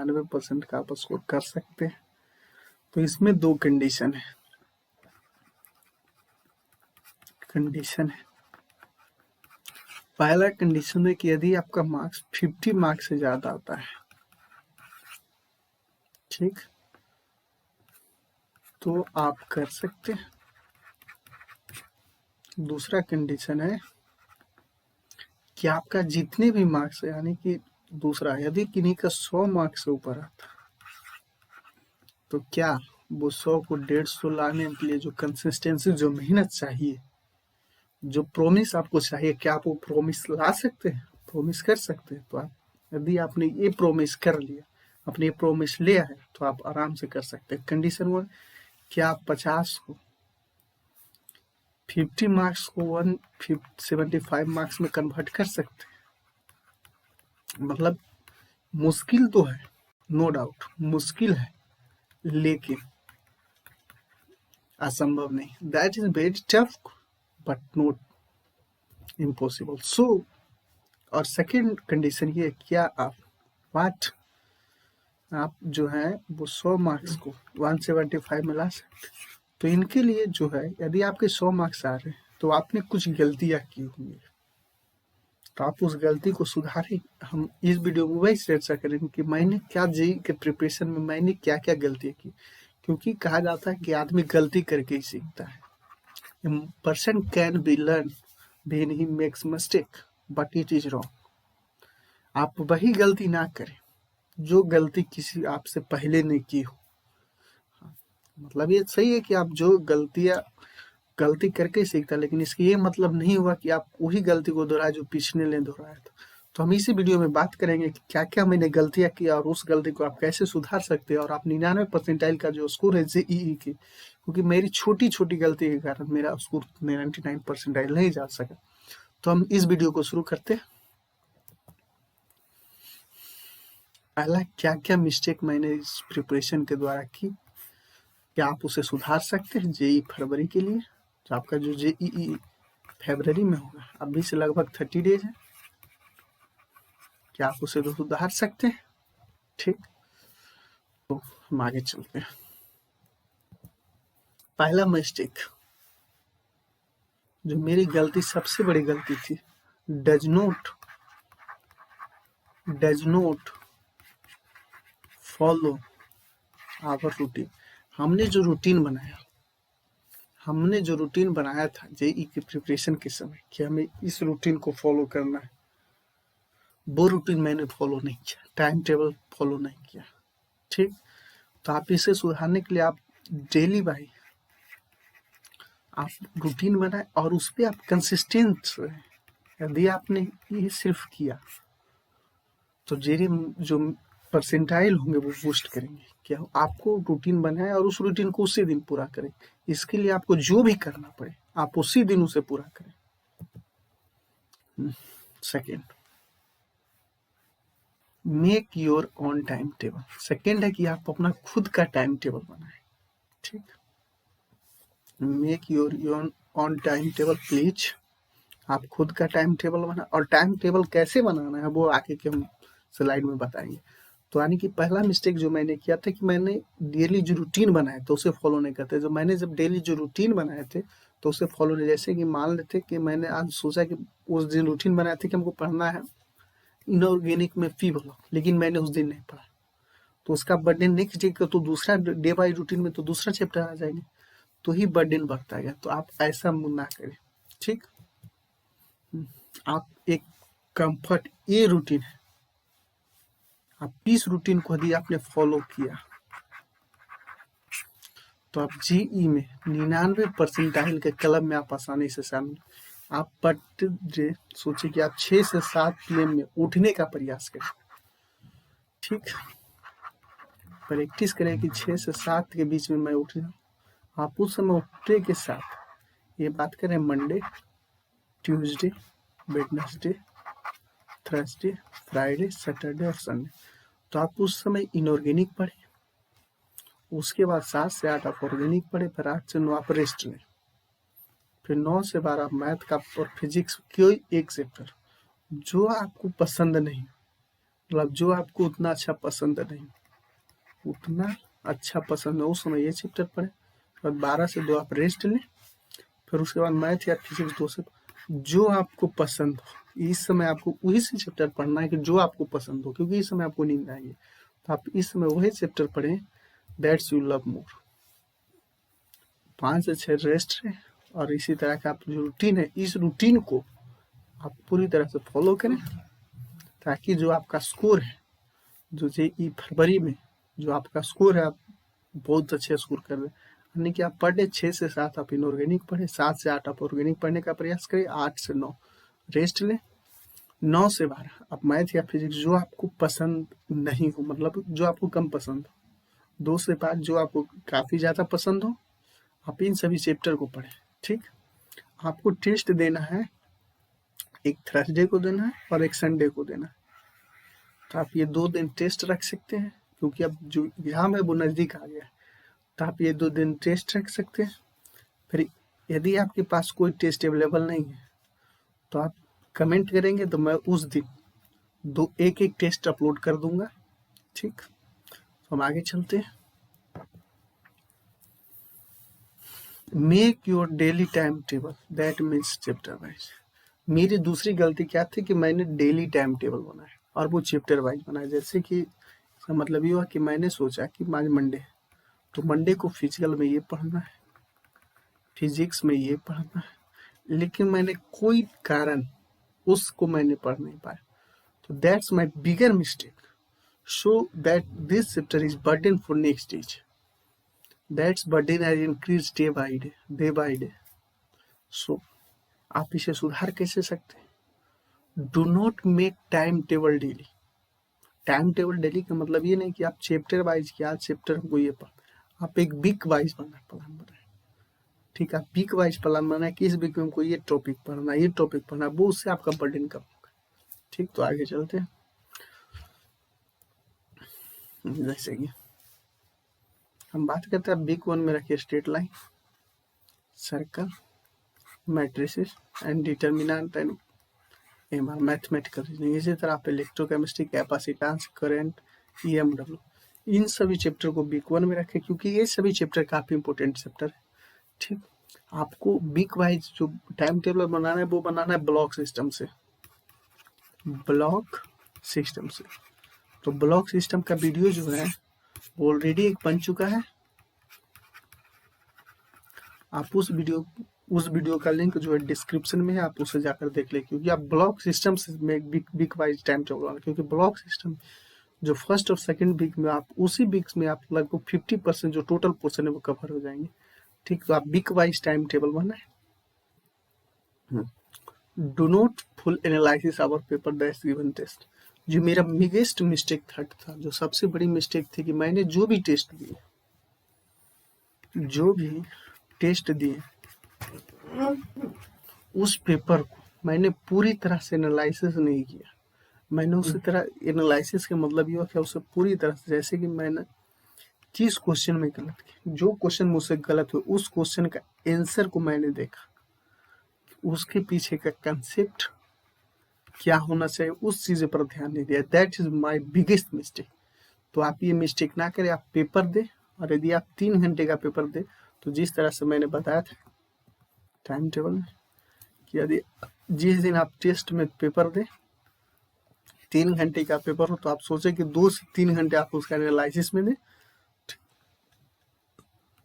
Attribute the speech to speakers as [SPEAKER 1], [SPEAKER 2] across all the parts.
[SPEAKER 1] 99% का आप स्कोर कर सकते हैं। तो इसमें 2 कंडीशन है। पहला कंडीशन है कि यदि आपका मार्क्स 50 मार्क्स से ज्यादा आता है, ठीक, तो आप कर सकते हैं। दूसरा कंडीशन है कि आपका जितने भी मार्क्स है, यानी कि दूसरा, यदि किन्हीं का 100 मार्क्स से ऊपर आता तो क्या वो 100 को 150 लाने के लिए जो कंसिस्टेंसी, जो मेहनत चाहिए, जो प्रोमिस आपको चाहिए, क्या आप वो प्रोमिस ला सकते हैं, प्रोमिस कर सकते हैं? तो आप, यदि आपने ये प्रोमिस कर लिया, अपने ये प्रोमिस लिया है, तो आप आराम से कर सकते हैं। कंडीशन 1, क्या आप 50 को 50 मार्क्स को 175 मार्क्स में कन्वर्ट कर सकते हैं। मतलब मुश्किल तो है, नो डाउट मुश्किल है, लेकिन असंभव नहीं। That is very tough but not impossible. So, और सेकेंड कंडीशन ये, क्या आप जो है वो 100 मार्क्स को 175 में ला सकते। तो इनके लिए जो है, यदि आपके 100 मार्क्स आ रहे हैं तो आपने कुछ गलतियां की होंगी, तो आप उस गलती को सुधारें। हम इस वीडियो में वही चर्चा करेंगे कि मैंने क्या जेईई के प्रिपरेशन में मैंने क्या क्या गलतियां की। क्योंकि कहा जाता है कि आदमी गलती करके ही सीखता है। Person can be learn when he makes mistake but it is wrong. आप वही गलती ना करें जो गलती किसी आपसे पहले ने की हो। मतलब ये सही है कि आप जो गलती करके सीखता है, लेकिन इसका ये मतलब नहीं हुआ कि आप वही गलती को दोहराए जो पिछले ने दोहराया था। तो हम इसी वीडियो में बात करेंगे कि क्या क्या मैंने गलतियां की और उस गलती को आप कैसे सुधार सकते हैं, और आप 99 परसेंटाइल का जो स्कोर है जेईई की, क्योंकि मेरी छोटी छोटी गलती के कारण मेरा स्कोर 99 परसेंटाइल नहीं जा सका। तो हम इस वीडियो को शुरू करते हैं। पहला, क्या क्या मिस्टेक मैंने इस प्रिपरेशन के द्वारा की, क्या आप उसे सुधार सकते हैं जेईई फरवरी के लिए। तो आपका जो जेईई फरवरी में होगा, अभी से लगभग 30 डेज है, क्या आप उसे तो सुधार सकते हैं? ठीक, तो हम आगे चलते हैं। पहला मिस्टेक, जो मेरी गलती, सबसे बड़ी गलती थी, does not follow our routine. हमने जो रूटीन बनाया था जेईई की प्रिपरेशन के समय कि हमें इस रूटीन को फॉलो करना है, वो रूटीन मैंने फॉलो नहीं किया, टाइम टेबल फॉलो नहीं किया। ठीक, तो आप इसे सुधारने के लिए आप डेली बाई आप रूटीन बनाए और उस पर आप कंसिस्टेंट रहे। यदि आपने ये सिर्फ किया तो जो परसेंटाइल होंगे वो बूस्ट करेंगे। क्या आपको रूटीन बनाए और उस रूटीन को उसी दिन पूरा करें। इसके लिए आपको जो भी करना पड़े आप उसी दिन उसे पूरा करें। Second, make your on time table. Second है कि आप अपना खुद का टाइम टेबल बनाएं। ठीक, make your on time table please. आप खुद का टाइम टेबल बना, और टाइम टेबल कैसे बनाना है वो आगे के हम स्लाइड में बताएंगे। तो यानी कि पहला मिस्टेक जो मैंने किया था कि मैंने डेली जो रूटीन बनाए तो उसे फॉलो नहीं करते। जो मैंने जब डेली जो रूटीन बनाए थे तो उसे फॉलो नहीं, जैसे कि मान लेते कि मैंने आज सोचा कि उस दिन रूटीन बनाए थे कि हमको पढ़ना है इनऑर्गेनिक में फी ब्लॉक, लेकिन मैंने उस दिन नहीं पढ़ा, तो उसका बर्डन नेक्स्ट डे का, तो दूसरा डे बाई रूटीन में तो दूसरा चैप्टर आ जाएंगे, तो ही बर्डन बढ़ता गया। तो आप ऐसा ना करें। ठीक, आप एक कंफर्ट, ये रूटीन है, आप इस रूटीन को यदि आपने फॉलो किया तो आप जेईई में 99 परसेंटाइल के क्लब में आप आसानी से शामिल। आप पर डे सोचिए कि आप 6 से 7 PM में उठने का प्रयास करें। ठीक, प्रैक्टिस करें कि 6 से 7 के बीच में मैं उठ जाऊँ। आप उस समय उठने के साथ, ये बात करें Monday, Tuesday, Wednesday, Thursday, Friday, Saturday और संडे, तो आप उस समय इनऑर्गेनिक पढ़ें। उसके बाद 7 से 8 आप ऑर्गेनिक पढ़े, फिर 8 से 9 आप रेस्ट लें, फिर 9 से 12 मैथ का और फिजिक्स कोई एक चैप्टर जो आपको पसंद नहीं, मतलब जो आपको उतना अच्छा पसंद नहीं, उतना अच्छा पसंद है उस समय ये चैप्टर पढ़े, और 12 से 2 आप रेस्ट लें, फिर उसके बाद मैथ या फिजिक्स 2 से जो आपको पसंद हो। इस समय आपको वही से चैप्टर पढ़ना है कि जो आपको पसंद हो, क्योंकि इस समय आपको नींद आएगी, तो आप इस समय वही चैप्टर पढ़ें दैट्स यू लव मोर। 5 से 6 रेस्ट है, और इसी तरह का आप जो रूटीन है, इस रूटीन को आप पूरी तरह से फॉलो करें, ताकि जो आपका स्कोर है, जो जेई फरवरी में जो आपका स्कोर है, आप बहुत अच्छे स्कोर कर रहे हैं। यानी कि आप पर डे 6 से 7 आप इनऑर्गेनिक पढ़ें, 7 से 8 आप ऑर्गेनिक पढ़ने का प्रयास करें, 8 से 9 रेस्ट लें, 9 से 12 आप मैथ या फिजिक्स जो आपको पसंद नहीं हो, मतलब जो आपको कम पसंद हो, 2 से 5 जो आपको काफ़ी ज़्यादा पसंद हो, आप इन सभी चैप्टर को पढ़ें। ठीक, आपको टेस्ट देना है, एक थर्सडे को देना है और एक संडे को देना है, तो आप ये 2 दिन टेस्ट रख सकते हैं, क्योंकि अब जो एग्जाम है वो नज़दीक आ गया है, तो आप ये 2 दिन टेस्ट रख सकते हैं। फिर यदि आपके पास कोई टेस्ट अवेलेबल नहीं है, तो आप कमेंट करेंगे, तो मैं उस दिन एक एक टेस्ट अपलोड कर दूंगा। ठीक, तो हम आगे चलते हैं। Make your daily time table, that means chapter wise. मेरी दूसरी गलती क्या थी कि मैंने डेली टाइम टेबल बनाया और वो चैप्टर वाइज बनाया। जैसे कि इसका मतलब ये हुआ कि मैंने सोचा कि आज मंडे है, तो मंडे को फिजिकल में ये पढ़ना है, फिजिक्स में ये पढ़ना है, लेकिन मैंने कोई कारण उसको मैंने पढ़ नहीं पाया, तो that's my bigger mistake. So that this chapter is burden for next age, that's burden has increase day by day, day by day. So आप इसे सुधार कैसे सकते हैं? Do not make time table daily. Time table daily का मतलब ये नहीं कि आप चैप्टर वाइज कि आज चैप्टर को ये पढ़, आप एक वीक वाइज प्लान बनाए। ठीक है, आप वीक वाइज प्लान बनाए कि इस वीक में हमको ये टॉपिक पढ़ना, ये टॉपिक पढ़ना, वो उससे आपका बर्डन कम होगा। ठीक, तो आगे चलते हैं। जैसे कि हम बात करते हैं वीक 1 में रखिए straight line, circle, matrices and determinant and MR, mathematical reasoning. इसी तरह आप इलेक्ट्रोकेमिस्ट्री, कैपेसिटेंस, करंट, ईएमडब्ल्यू, इन सभी चैप्टर को वीक 1 में रखें, क्योंकि ये सभी चैप्टर काफी इंपॉर्टेंट चैप्टर है। ठीक, आपको वीक वाइज जो टाइम टेबल बनाना है वो बनाना है ब्लॉक सिस्टम से, ब्लॉक सिस्टम से। तो ब्लॉक सिस्टम का वीडियो जो है वो ऑलरेडी एक बन चुका है, आप उस वीडियो का लिंक जो है डिस्क्रिप्शन में है, आप उसे जाकर देख ले, क्योंकि आप ब्लॉक सिस्टम से में वीक वाइज टाइम टेबल बनाना, क्योंकि ब्लॉक सिस्टम जो फर्स्ट और सेकंड वीक में आप उसी वीक में आप लगभग 50% जो टोटल पोर्शन है वो कवर हो जाएंगे। ठीक, तो आप वीक वाइज टाइम टेबल बनाए। Do not full analysis our paper that's given test. जो मेरा बिगेस्ट मिस्टेक था, जो सबसे बड़ी मिस्टेक थी, कि मैंने जो भी टेस्ट दिए उस पेपर को मैंने पूरी तरह से एनालिसिस नहीं किया। मैंने उसी तरह एनालिसिस का मतलब ये कि उसे पूरी तरह से, जैसे कि मैंने किस क्वेश्चन में गलत किया, जो क्वेश्चन मुझसे गलत हुआ उस क्वेश्चन का आंसर को मैंने देखा, उसके पीछे का कंसेप्ट क्या होना चाहिए उस चीज़ पर ध्यान नहीं दिया। That is my biggest mistake. तो आप ये मिस्टेक ना करें, आप पेपर दें, और यदि आप 3 घंटे का पेपर दें तो जिस तरह से मैंने बताया था टाइम टेबल में कि यदि जिस दिन आप टेस्ट में पेपर दें 3 घंटे का पेपर हो, तो आप सोचें कि 2 से 3 घंटे आप उसका एनालिसिस में दें।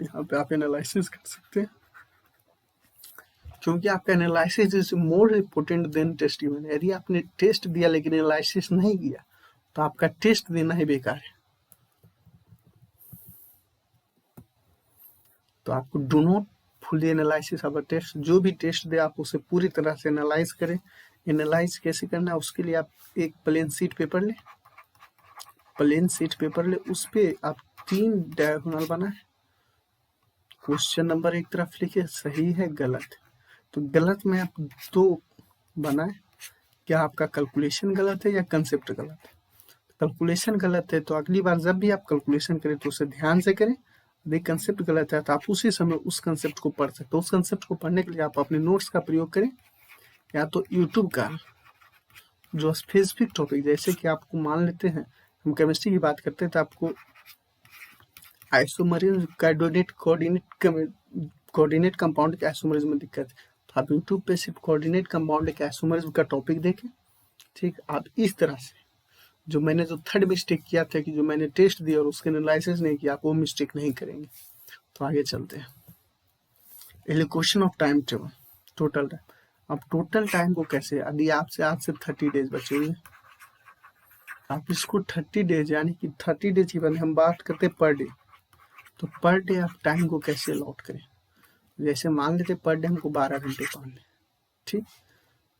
[SPEAKER 1] यहाँ पे आप एनालिसिस कर सकते हैं, क्योंकि आपका analysis is more important than test even. यदि आपने टेस्ट दिया लेकिन एनालिसिस नहीं किया तो आपका टेस्ट देना ही बेकार है। तो आपको do not fully analysis of test, जो भी टेस्ट दे आप उसे पूरी तरह से एनालाइज करें। एनालाइज कैसे करना है, उसके लिए आप एक प्लेन शीट पेपर लें, उस पर आप 3 डायगोनल बनाए, क्वेश्चन नंबर एक तरफ लिखे, सही है गलत। तो गलत में आप 2 बनाए, क्या आपका कैलकुलेशन गलत है या कंसेप्ट गलत है। कैलकुलेशन गलत है तो अगली बार जब भी आप कैलकुलेशन करें तो उसे ध्यान से करें। यदि कंसेप्ट गलत है तो आप उसी समय उस कंसेप्ट को पढ़ सकते हो। उस कंसेप्ट को पढ़ने के लिए आप अपने नोट्स का प्रयोग करें, या तो यूट्यूब का जो स्पेसिफिक टॉपिक, जैसे कि आपको मान लेते हैं हम केमिस्ट्री की बात करते हैं तो आपको आइसोमरेज कोऑर्डिनेट कंपाउंड के आइसोमरेज में दिक्कत है, तो आप यूट्यूब पे सिर्फ कोऑर्डिनेट कंपाउंड के आइसोमरेज का टॉपिक देखें। ठीक, आप इस तरह से जो मैंने जो थर्ड मिस्टेक किया था कि जो मैंने टेस्ट दिया और उसके एनालिसिस नहीं किया, आप वो मिस्टेक नहीं करेंगे। तो आगे चलते हैं। Allocation of time table, total time. अब टोटल टाइम को कैसे, यदि आपसे आज से 30 डेज बचे हुए, आप इसको 30 डेज यानी कि 30 डेज की बात हम बात करते हैं पर डे, तो पर डे आप टाइम को कैसे अलॉट करें। जैसे मान लेते पर डे हमको 12 घंटे पढ़ने, ठीक,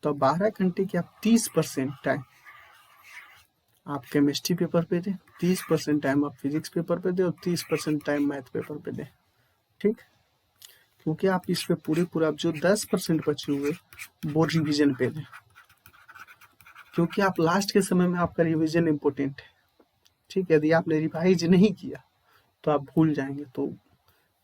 [SPEAKER 1] तो 12 घंटे की आप 30% टाइम आप केमिस्ट्री पेपर पे दें, 30% टाइम आप फिजिक्स पेपर पे दें और 30% टाइम मैथ पेपर पे दें। ठीक, क्योंकि आप इस पे पूरा जो 10% बचे हुए वो रिवीजन पे दें, क्योंकि आप लास्ट के समय में आपका रिवीजन इम्पोर्टेंट है। ठीक, यदि आपने रिवाइज नहीं किया तो आप भूल जाएंगे, तो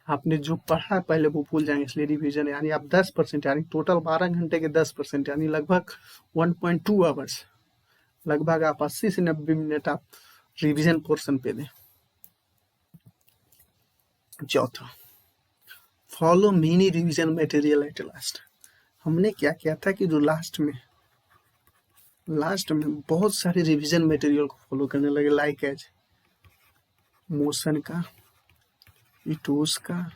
[SPEAKER 1] आपने जो पढ़ा पहले वो भूल जाएंगे, इसलिए रिवीजन यानी आप 10% यानी टोटल 12 घंटे के 10% यानी लगभग 1.2 आवर्स, लगभग आप 80 से 90 मिनट आप रिवीजन पोर्शन पे दें। चौथा, follow mini revision material at last. हमने क्या किया था कि जो लास्ट में बहुत सारे रिवीजन मटेरियल को फॉलो करने लगे, लाइक एज मोशन का, इटोस का,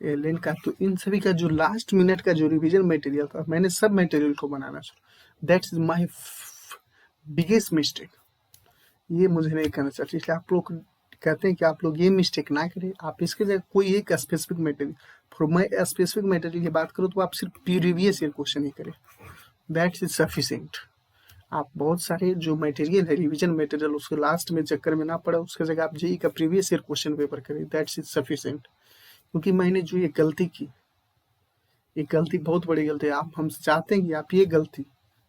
[SPEAKER 1] एलन का। तो इन सभी का जो लास्ट मिनट का जो रिवीजन मटेरियल था, मैंने सब मटेरियल को बनाना शुरू। दैट्स माय बिगेस्ट मिस्टेक, ये मुझे नहीं करना चाहिए। इसलिए आप लोग कहते हैं कि आप लोग ये मिस्टेक ना करें, आप इसके जगह कोई एक स्पेसिफिक मटेरियल, फॉर मैं स्पेसिफिक मटेरियल की बात करूँ तो आप सिर्फ प्रीवियस ईयर क्वेश्चन ही करें, दैट्स इज सफिशिएंट। आप बहुत सारे जो मटेरियल है रिवीजन मटेरियल उसके लास्ट में चक्कर में ना पड़े, उसके जगह आप जेईई का प्रीवियस ईयर क्वेश्चन पेपर करें, दैट्स इज सफिशिएंट। क्योंकि मैंने जो ये गलती की, ये गलती बहुत बड़ी गलती है, आप हमसे चाहते हैं कि आप ये गलती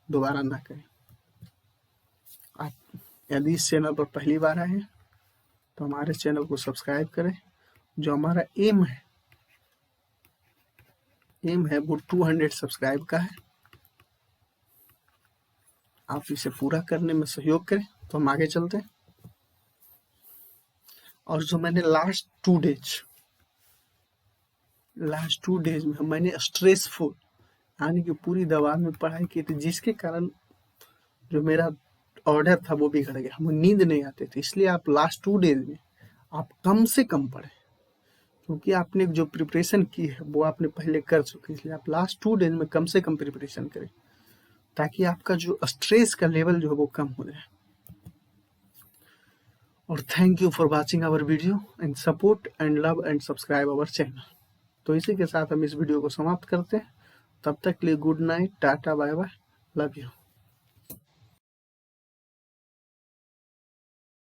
[SPEAKER 1] दोबारा ना करें। आप यदि इस चैनल पर पहली बार आए हैं तो हमारे चैनल को सब्सक्राइब करें। जो हमारा एम है वो 200 सब्सक्राइब का है, आप इसे पूरा करने में सहयोग करें। तो हम आगे चलते हैं। और जो मैंने लास्ट टू डेज में मैंने स्ट्रेसफुल यानी कि पूरी दवा में पढ़ाई की थी, जिसके कारण जो मेरा ऑर्डर था वो बिगड़ गया, हमें नींद नहीं आती थी। इसलिए आप लास्ट 2 डेज में आप कम से कम पढ़ें, क्योंकि आपने जो प्रिपरेशन की है वो आपने पहले कर चुकी है। इसलिए आप लास्ट 2 डेज में कम से कम प्रिपरेशन करें, ताकि आपका जो स्ट्रेस का लेवल जो है वो कम हो जाए। और thank you for watching our video and support and love and subscribe our channel. तो इसी के साथ हम इस वीडियो को समाप्त करते हैं। तब तक के लिए good night, tata, bye bye, love you.